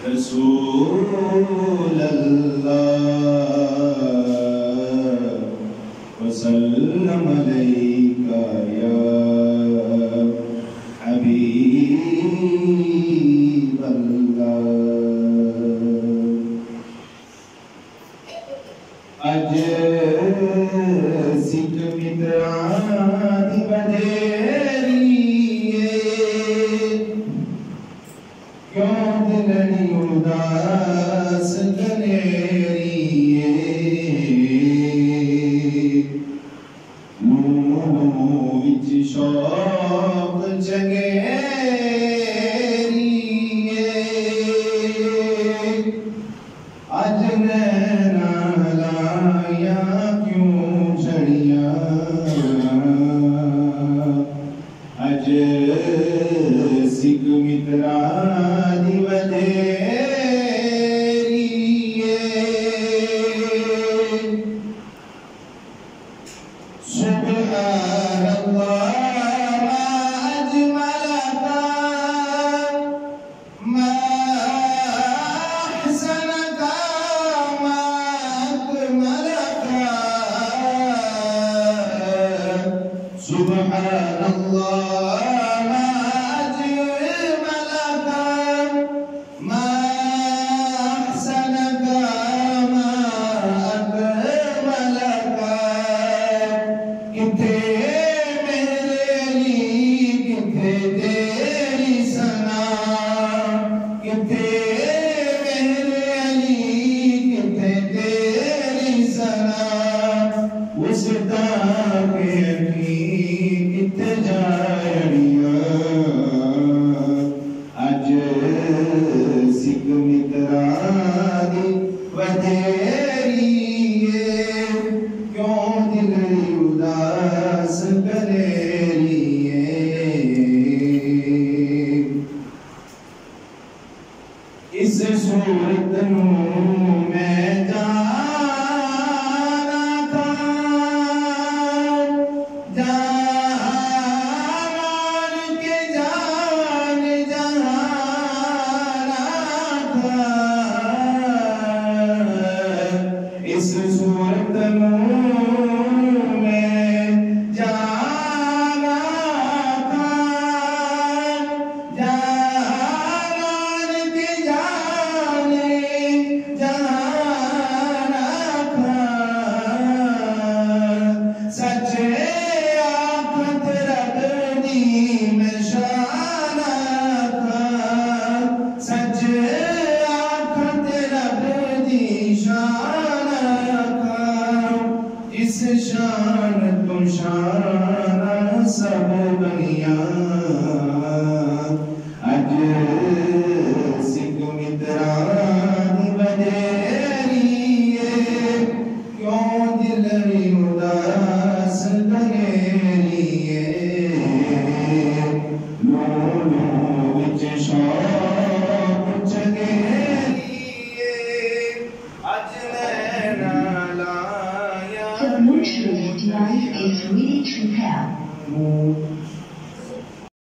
रसूल अल्लाह वसल्लम अलैका या हबीब अल्लाह। अज सिख मित्रां दी बधेरी क्यों दिलनी उदास कनेरी लूं विच शौक जगेरी अज नैना लाया क्यों छड़िया अज सिख मित्रा दी वधेरी सुभान अल्लाह मा अजमलका मा अहसनका मा अकमलका सुभान अल्लाह अज सिख मित्रा दी वधेरी क्यों दिल उदास करेरी इस सूरत नूं मैं जाना था जान के जान जाना था इस सूरत नूं मैं जाना था जान के जान जाना था सच्चे आखत रब दी मैं शाना था सच्चे आखत रब दी शाना था इस शान तो शाना सब बनिया